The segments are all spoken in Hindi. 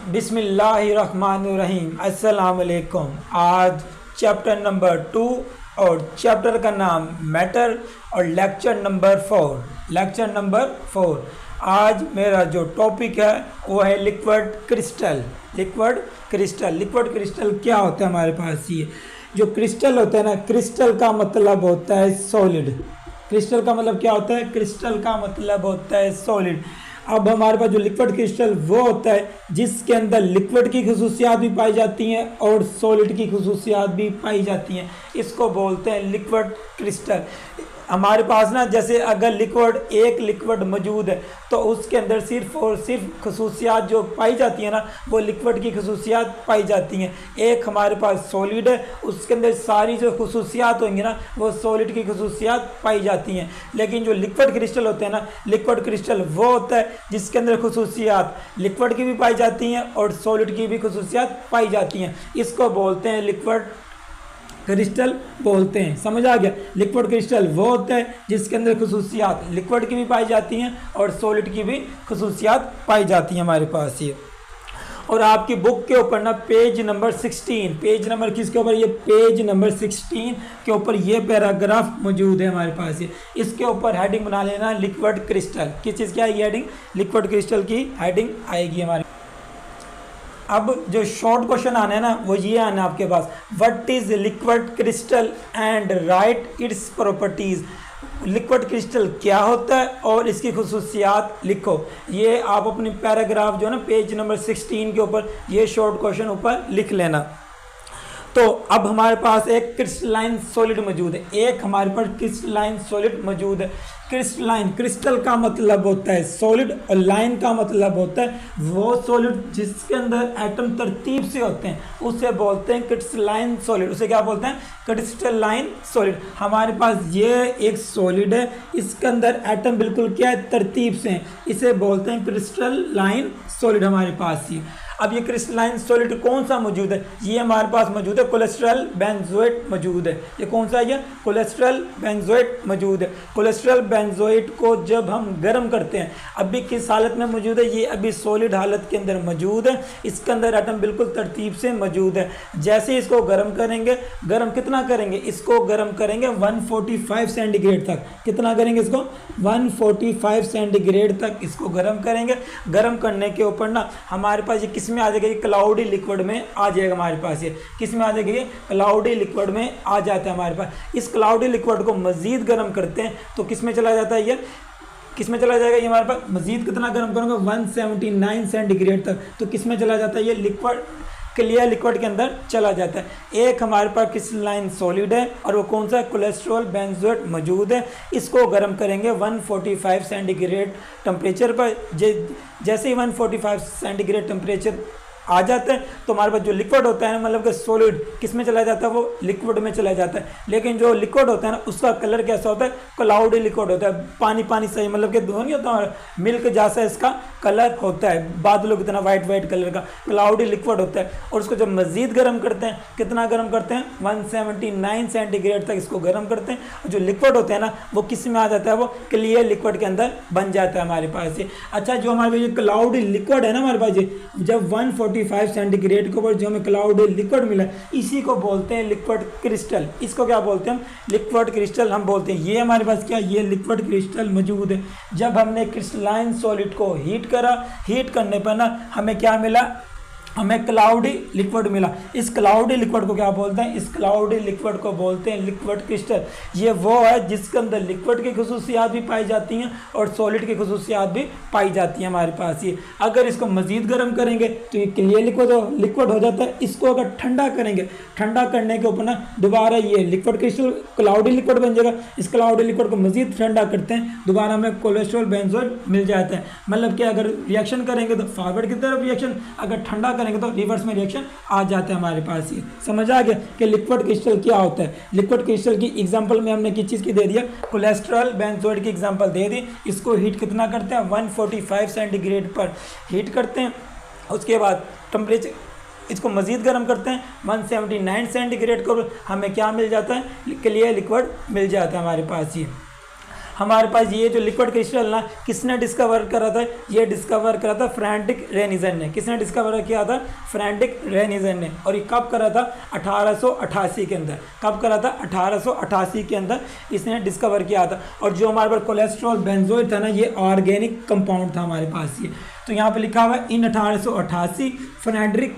बिस्मिल्लाहिर्रहमानिर्रहीम। अस्सलाम वालेकुम। आज चैप्टर नंबर 2 और चैप्टर का नाम मैटर और लेक्चर नंबर 4। आज मेरा जो टॉपिक है वो है लिक्विड क्रिस्टल। लिक्विड क्रिस्टल क्या होता है हमारे पास? ये जो क्रिस्टल होता है ना, क्रिस्टल का मतलब होता है सॉलिड। क्रिस्टल का मतलब क्या होता है? क्रिस्टल का मतलब होता है सॉलिड। अब हमारे पास जो लिक्विड क्रिस्टल वो होता है जिसके अंदर लिक्विड की खुसूसियात भी पाई जाती हैं और सॉलिड की खुसूसियात भी पाई जाती हैं। इसको बोलते हैं लिक्विड क्रिस्टल। हमारे पास ना, जैसे अगर एक लिक्विड मौजूद है तो उसके अंदर सिर्फ और सिर्फ खुसूसियात जो पाई जाती हैं ना, वो लिक्विड की खुसूसियात पाई जाती हैं। एक हमारे पास सॉलिड है, उसके अंदर सारी जो खुसूसियात होंगी ना, वो सॉलिड की खुसूसियात पाई जाती हैं। लेकिन जो लिक्विड क्रिस्टल होते हैं ना, लिक्विड क्रिस्टल वो होता है जिसके अंदर खुसूसियात लिक्विड की भी पाई जाती हैं और सॉलिड की भी खुसूसियात पाई जाती हैं। इसको बोलते हैं लिक्विड क्रिस्टल बोलते हैं। समझ आ गया? लिक्विड क्रिस्टल वो होता है जिसके अंदर खुसूसियात लिक्विड की भी पाई जाती हैं और सॉलिड की भी खुसूसियात पाई जाती हैं हमारे पास ये। और आपकी बुक के ऊपर ना पेज नंबर 16, पेज नंबर किसके ऊपर? ये पेज नंबर 16 के ऊपर ये पैराग्राफ मौजूद है हमारे पास। ये इसके ऊपर हेडिंग बना लेना, लिक्विड क्रिस्टल। किस चीज़ की आएगी हेडिंग? लिक्विड क्रिस्टल की हेडिंग आएगी हमारी। अब जो शॉर्ट क्वेश्चन आना है ना, वो ये आना है आपके पास, what is liquid crystal and write its properties. Liquid crystal क्या होता है और इसकी खुसूसियात लिखो। ये आप अपनी पैराग्राफ जो है ना पेज नंबर 16 के ऊपर ये शॉर्ट क्वेश्चन ऊपर लिख लेना। तो अब हमारे पास एक क्रिस्टलाइन सॉलिड मौजूद है, एक हमारे पास क्रिस्टलाइन सॉलिड मौजूद है। क्रिस्टलाइन, क्रिस्टल का मतलब होता है सॉलिड और लाइन का मतलब होता है वो सॉलिड जिसके अंदर एटम तरतीब से होते हैं, उसे बोलते हैं क्रिस्टलाइन सॉलिड। उसे क्या बोलते हैं? Crystalline solid. हमारे पास ये एक सॉलिड है, इसके अंदर एटम बिल्कुल क्या है? तरतीब से हैं, इसे बोलते हैं क्रिस्टलाइन सॉलिड हमारे पास ही। अब ये क्रिस्टलाइन सॉलिड कौन सा मौजूद है? ये हमारे पास मौजूद है कोलेस्ट्रॉल बेंजोएट मौजूद है। ये कौन सा है? कोलेस्ट्रॉल बेंजोएट मौजूद है। कोलेस्ट्रॉल बेंजोएट को जब हम गर्म करते हैं, अभी किस हालत में मौजूद है? ये अभी सॉलिड हालत के अंदर मौजूद है, इसके अंदर एटम बिल्कुल तरतीब से मौजूद है। जैसे इसको गर्म करेंगे, गर्म कितना करेंगे? इसको गर्म करेंगे 145 सेंटीग्रेड तक। कितना करेंगे इसको? 145 सेंटीग्रेड तक इसको गर्म करेंगे। गर्म करने के ऊपर ना हमारे पास ये किस में आ जाएगा? ये क्लाउडी लिक्विड में आ जाएगा हमारे पास। ये किस में आ जाएगा? ये क्लाउडी लिक्विड में आ जाता है हमारे पास। इस क्लाउडी लिक्विड को मजीद गर्म करते हैं तो किस में चला जाता है? ये किस में चला जाएगा? ये हमारे पास मजीद कितना गर्म करूँगा? 179 सेंटीग्रेड तक। तो किस में चला जाता है? ये लिक्विड क्लियर लिक्विड के अंदर चला जाता है। एक हमारे पास क्रिस्टलाइन सॉलिड है और वो कौन सा? कोलेस्ट्रॉल बेंजोएट मौजूद है। इसको गर्म करेंगे 145 सेंटीग्रेड टेम्परेचर पर। जैसे ही 145 सेंटीग्रेड टेम्परेचर आ जाता है तो हमारे पास जो लिक्विड होता है ना, मतलब कि सॉलिड किस में चला जाता है? वो लिक्विड में चला जाता है। लेकिन जो लिक्विड होता है ना, उसका कलर कैसा होता है? क्लाउडी लिक्विड होता है, पानी पानी सही, मतलब कि धुआं नहीं होता, मिल्क जैसा इसका कलर होता है, बादलों की तरह वाइट कलर का क्लाउडी लिक्विड होता है। और उसको जब मजीद गर्म करते हैं, कितना गर्म करते हैं? 179 सेंटीग्रेड तक इसको गर्म करते हैं। और जो लिक्विड होता है ना, वो किस में आ जाता है? वो क्लियर लिक्विड के अंदर बन जाता है हमारे पास ये। अच्छा, जो हमारे पास ये क्लाउडी लिक्विड है ना हमारे पास, ये जब 145 सेंटीग्रेड के ऊपर जो हमें क्लाउडी लिक्विड मिला, इसी को बोलते हैं लिक्विड क्रिस्टल। इसको क्या बोलते हैं हम? लिक्विड क्रिस्टल हम बोलते हैं। ये हमारे पास क्या? ये लिक्विड क्रिस्टल मौजूद है। जब हमने क्रिस्टलाइन सॉलिड को हीट करा, हीट करने पर ना हमें क्या मिला? हमें क्लाउडी लिक्विड मिला। इस क्लाउडी लिक्विड को क्या बोलते हैं? इस क्लाउडी लिक्विड को बोलते हैं लिक्विड क्रिस्टल। ये वो है जिसके अंदर लिक्विड की खुसूसियात भी पाई जाती हैं और सॉलिड की खुसूसियात भी पाई जाती हैं हमारे पास ये। अगर इसको मजीद गर्म करेंगे तो ये क्लियर लिक्विड हो जाता है। इसको अगर ठंडा करेंगे, ठंडा करने के ऊपर ना दोबारा ये लिक्विड क्रिस्टल क्लाउडी लिक्विड बन जाएगा। इस क्लाउडी लिक्विड को मजीद ठंडा करते हैं, दोबारा हमें कोलेस्ट्रॉल बेंजोएट मिल जाता है। मतलब कि अगर रिएक्शन करेंगे तो फॉरवर्ड की तरफ रिएक्शन, अगर ठंडा करेंगे तो रिवर्स में रिएक्शन आ जाता है हमारे पास। ये समझ आ गया कि लिक्विड क्रिस्टल क्या होता है। लिक्विड क्रिस्टल की एग्जांपल में हमने किस चीज़ की दे दिया? कोलेस्ट्रॉल बेंजोएट की एग्जांपल दे दी। इसको हीट कितना करते हैं? 145 सेंटीग्रेड पर हीट करते हैं। उसके बाद टेम्परेचर इसको मज़ीद गर्म करते हैं 179 सेंटीग्रेड को, हमें क्या मिल जाता है? क्लियर लिक्विड मिल जाता है हमारे पास ये। हमारे पास ये जो लिक्विड क्रिस्टल ना किसने डिस्कवर करा था, ये डिस्कवर करा था फ्रेडरिक रेनिसन ने। किसने डिस्कवर किया था? फ्रेडरिक रेनिसन ने। और ये कब करा था? 1888 के अंदर। कब करा था? 1888 के अंदर इसने डिस्कवर किया था। और जो हमारे पास कोलेस्ट्रॉल बेंजोइड था ना, ये ऑर्गेनिक कंपाउंड था हमारे पास ये। तो यहाँ पे लिखा हुआ है इन 1888 फ्रेडरिक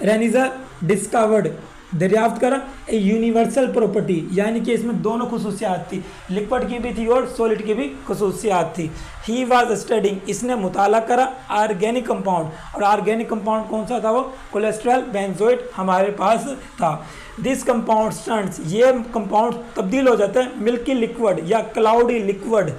रेनिसन डिस्कवर्ड, दरियाफ्त करा ए यूनिवर्सल प्रॉपर्टी, यानी कि इसमें दोनों खसूसियात थी, लिक्विड की भी थी और सॉलिड की भी खसूसियात थी। ही वाज स्टडिंग, इसने मुताला करा ऑर्गेनिक कंपाउंड, और ऑर्गेनिक कंपाउंड कौन सा था? वो कोलेस्ट्रॉल बेंजोइड हमारे पास था। दिस कंपाउंड स्टंट्स, ये कंपाउंड तब्दील हो जाता है मिल्की लिक्विड या cloudy liquid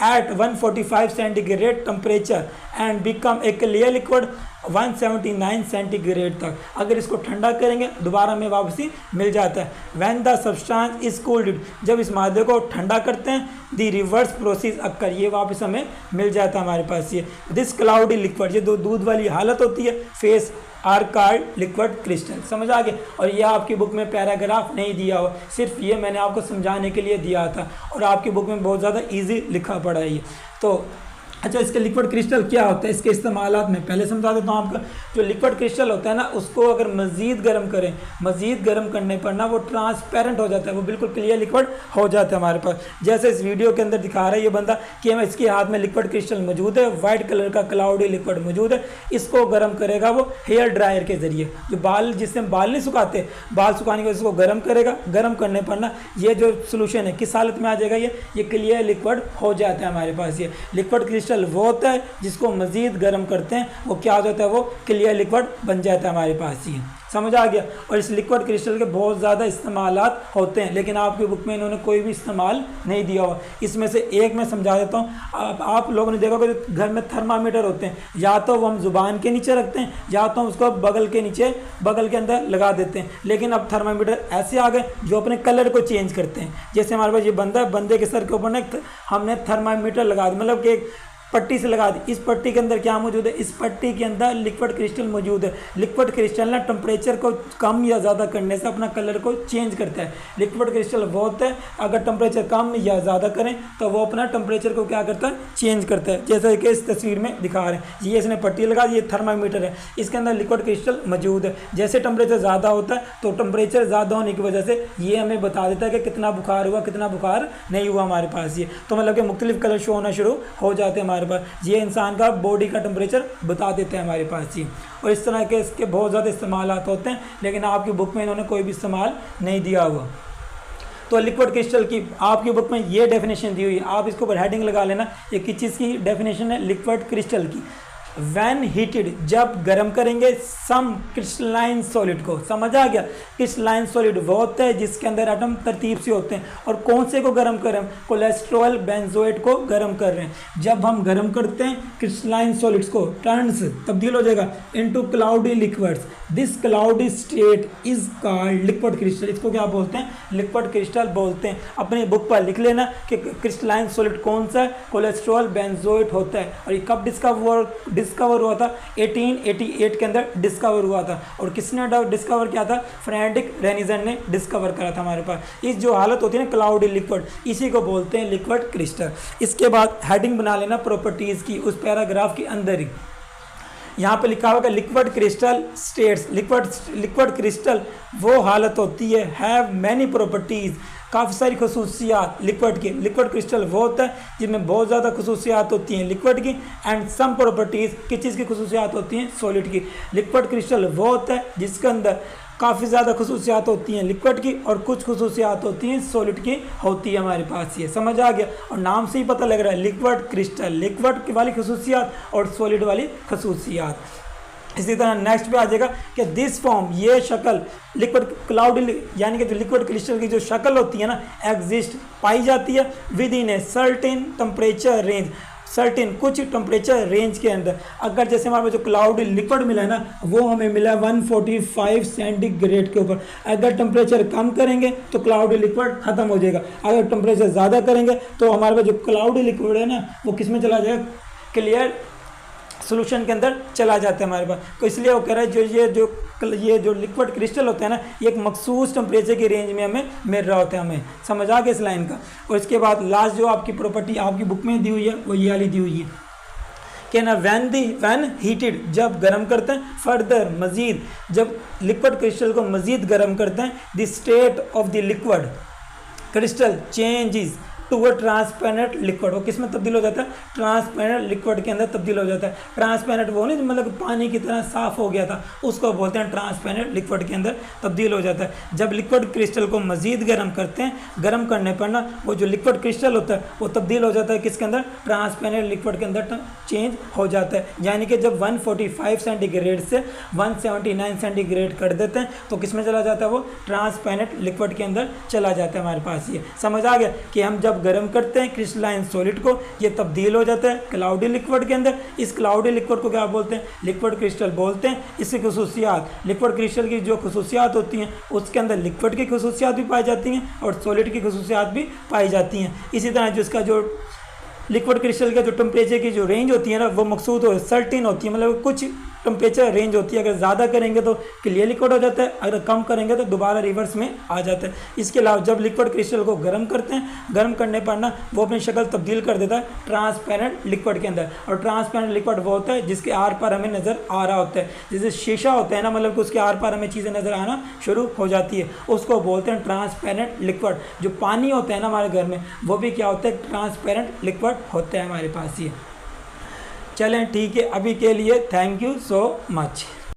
at 145 centigrade temperature and become a clear liquid 179 centigrade तक। अगर इसको ठंडा करेंगे दोबारा में वापसी मिल जाता है। When the substance is cooled, जब इस मादे को ठंडा करते हैं, द रिवर्स प्रोसेस अक्कर, ये वापस हमें मिल जाता है हमारे पास ये। दिस क्लाउडी लिक्विड, ये दूध वाली हालत होती है, phase are called liquid crystal. समझ आ गया? और ये आपकी बुक में पैराग्राफ नहीं दिया हुआ, सिर्फ ये मैंने आपको समझाने के लिए दिया था, और आपकी बुक में बहुत ज़्यादा इजी लिखा पड़ा है ये। तो अच्छा, इसके लिक्विड क्रिस्टल क्या होता है, इसके इस्तेमालात में पहले समझा देता हूँ आपका। जो लिक्विड क्रिस्टल होता है ना, उसको अगर मज़ीद गर्म करें, मज़ीद गर्म करने पर ना वो ट्रांसपेरेंट हो जाता है, वो बिल्कुल क्लियर लिक्विड हो जाता है हमारे पास। जैसे इस वीडियो के अंदर दिखा रहा है ये बंदा कि इसके हाथ में लिक्विड क्रिस्टल मौजूद है, वाइट कलर का क्लाउडी लिक्विड मौजूद है। इसको गर्म करेगा वो हेयर ड्रायर के ज़रिए, जो बाल, जिससे हम बाल नहीं सुखाते, बाल सुखाने के इसको गर्म करेगा। गर्म करने पर ना ये जो सोल्यूशन है किस हालत में आ जाएगा, ये क्लियर लिक्विड हो जाता है हमारे पास। ये लिक्विड क्रिस्टल वो होता है जिसको मज़ीद गर्म करते हैं, वो क्या हो जाता है, वो क्लियर लिक्विड बन जाता है हमारे पास। ये समझ आ गया? और इस लिक्विड क्रिस्टल के बहुत ज़्यादा इस्तेमालात होते हैं, लेकिन आपकी बुक में इन्होंने कोई भी इस्तेमाल नहीं दिया हुआ। इसमें से एक मैं समझा देता हूँ। आप लोगों ने देखा कि घर में थर्मामीटर होते हैं, या तो वो हम ज़ुबान के नीचे रखते हैं, या तो हम उसको बगल के नीचे, बगल के अंदर लगा देते हैं। लेकिन अब थर्मामीटर ऐसे आ गए जो अपने कलर को चेंज करते हैं। जैसे हमारे पास ये बंदा, बंदे के सर के ऊपर ना हमने थर्मामीटर लगा दिया, मतलब कि पट्टी से लगा दी। इस पट्टी के अंदर क्या मौजूद है? इस पट्टी के अंदर लिक्विड क्रिस्टल मौजूद है। लिक्विड क्रिस्टल ना टेम्परेचर को कम या ज़्यादा करने से अपना कलर को चेंज करता है। लिक्विड क्रिस्टल वो होता है, अगर टेम्परेचर कम या ज़्यादा करें तो वो अपना टेम्परेचर को क्या करता है? चेंज करता है। जैसे कि इस तस्वीर में दिखा रहे हैं, ये इसने पट्टी लगा दी, ये थर्मामीटर है, इसके अंदर लिक्विड क्रिस्टल मौजूद है। जैसे टेम्परेचर ज़्यादा होता है तो टेम्परेचर ज़्यादा होने की वजह से ये हमें बता देता है कि कितना बुखार हुआ, कितना बुखार नहीं हुआ हमारे पास। ये तो मतलब कि मुख्तलिफ कलर शो होना शुरू हो जाते हैं हमारे पास। ये इंसान का बॉडी का टेम्परेचर बता देते हैं हमारे पास ही। और इस तरह के इसके बहुत ज़्यादा इस्तेमालात होते हैं, लेकिन आपकी बुक में इन्होंने कोई भी इस्तेमाल नहीं दिया हुआ। तो लिक्विड क्रिस्टल की आपकी बुक में ये डेफिनेशन दी हुई है, आप इसके ऊपर हेडिंग लगा लेना। ये किस चीज़ की डेफिनेशन है? लिक्विड क्रिस्टल की। वैन हीटेड, जब गर्म करेंगे सम क्रिस्टलाइन सॉलिड को। समझ आ गया? क्रिस्टलाइन सॉलिड वो होता है जिसके अंदर एटम तरतीब से होते हैं। और कौन से को गर्म करें? कोलेस्ट्रॉल बेंजोइड को गर्म कर रहे हैं। जब हम गर्म करते हैं क्रिस्टलाइन सॉलिड्स को, टर्न्स तब्दील हो जाएगा into cloudy liquids. This cloudy state is called liquid crystal. इसको क्या बोलते हैं? लिक्विड क्रिस्टल बोलते हैं। अपनी बुक पर लिख लेना कि क्रिस्टलाइन सॉलिड कौन सा है? कोलेस्ट्रॉल बेंजोइड होता है। और ये कब डिस्कवर हुआ था? 1888 के अंदर डिस्कवर हुआ था। और किसने डिस्कवर किया था? फ्रेडरिक रेनिसन ने डिस्कवर करा था हमारे पास। इस जो हालत होती है ना क्लाउडी लिक्विड, इसी को बोलते हैं लिक्विड क्रिस्टल। इसके बाद हेडिंग बना लेना प्रॉपर्टीज़ की, उस पैराग्राफ के अंदर ही यहाँ पे लिखा होगा liquid crystal states. Liquid crystal वो हालत होती है, हैव मैनी प्रॉपर्टीज़, काफ़ी सारी खसूसियात लिक्विड की। लिक्विड क्रिस्टल वो होता है जिनमें बहुत ज़्यादा खसूसियात होती हैं लिक्विड की, एंड सम प्रॉपर्टीज़ किस चीज़ की खसूसियात होती हैं? सॉलिड की। लिक्विड क्रिस्टल वो होता है जिसके अंदर काफ़ी ज़्यादा खसूसियात होती हैं लिक्विड की, और कुछ खसूसियात होती हैं सॉलिड की होती है हमारे पास। ये समझ आ गया? और नाम से ही पता लग रहा है लिक्विड क्रिस्टल, लिक्विड वाली खसूसियात और सॉलिड वाली खसूसियात। इसी तरह नेक्स्ट पे आ जाएगा कि दिस फॉर्म, ये शक्ल लिक्विड क्लाउडी, यानी कि जो लिक्विड क्रिस्टल की जो शक्ल होती है ना, एग्जिस्ट पाई जाती है with in a certain temperature range. Certain कुछ टेम्परेचर रेंज के अंदर। अगर जैसे हमारे जो क्लाउडी लिक्विड मिला है ना, वो हमें मिला 145 सेंटीग्रेड के ऊपर। अगर टेम्परेचर कम करेंगे तो क्लाउडी लिक्विड खत्म हो जाएगा। अगर टेम्परेचर ज़्यादा करेंगे तो हमारे पास जो क्लाउडी लिक्विड है ना, वो किस में चला जाएगा? क्लियर सोल्यूशन के अंदर चला जाता है हमारे पास। तो इसलिए वो कह रहा है जो ये जो लिक्विड क्रिस्टल होता है ना, ये एक मखसूस टेम्परेचर की रेंज में हमें मिल रहा होता है। हमें समझ आ गया इस लाइन का। और इसके बाद लास्ट जो आपकी प्रॉपर्टी आपकी बुक में दी हुई है वो ये वाली दी हुई है कि ना वैन हीटेड, जब गर्म करते हैं, फर्दर मज़ीद, जब लिक्विड क्रिस्टल को मज़ीद गर्म करते हैं, the state of the liquid crystal changes to a transparent liquid. वो किस में तब्दील हो जाता है? ट्रांसपेरेंट लिक्विड के अंदर तब्दील हो जाता है। ट्रांसपेरेंट वो नहीं मतलब पानी की तरह साफ हो गया था, उसको बोलते हैं ट्रांसपेरेंट लिक्विड के अंदर तब्दील हो जाता है। जब लिक्विड क्रिस्टल को मज़ीद गर्म करते हैं, गर्म करने पर ना वो जो लिक्विड क्रिस्टल होता है वो तब्दील हो जाता है किसके अंदर? ट्रांसपेरेंट लिक्विड के अंदर चेंज हो जाता है। यानी कि जब 145 सेंटीग्रेड से 179 सेंटीग्रेड कर देते हैं तो किस में चला जाता है? वो ट्रांसपेरेंट लिक्विड के अंदर चला जाता है हमारे पास। ये समझ आ गया कि हम जब गर्म करते हैं क्रिस्टलाइन सॉलिड को, ये तब्दील हो जाता है क्लाउडी लिक्विड के अंदर। इस क्लाउडी लिक्विड को क्या बोलते हैं? लिक्विड क्रिस्टल बोलते हैं। इसकी खसूसियात, लिक्विड क्रिस्टल की जो खसूसियात होती हैं उसके अंदर लिक्विड की खसूसियात भी पाई जाती हैं और सॉलिड की खसूसियात भी पाई जाती हैं। इसी तरह जिसका जो लिक्विड क्रिस्टल का जो टेम्परेचर की जो रेंज होती है ना वो मकसूद हो सर्टेन होती है, मतलब कुछ टेम्परेचर रेंज होती है। अगर ज़्यादा करेंगे तो क्लियर लिक्विड हो जाता है, अगर कम करेंगे तो दोबारा रिवर्स में आ जाता है। इसके अलावा जब लिक्विड क्रिस्टल को गर्म करते हैं, गर्म करने पर ना वो अपनी शक्ल तब्दील कर देता है ट्रांसपेरेंट लिक्विड के अंदर। और ट्रांसपेरेंट लिक्विड वो होता है जिसके आर पार हमें नज़र आ रहा होता है। जैसे शीशा होता है ना, मतलब कि उसके आर पार हमें चीज़ें नज़र आना शुरू हो जाती है, उसको बोलते हैं ट्रांसपेरेंट लिक्विड। जो पानी होता है ना हमारे घर में, वो भी क्या होता है? ट्रांसपेरेंट लिक्विड होता है हमारे पास। ये चलें ठीक है, अभी के लिए थैंक यू सो मच।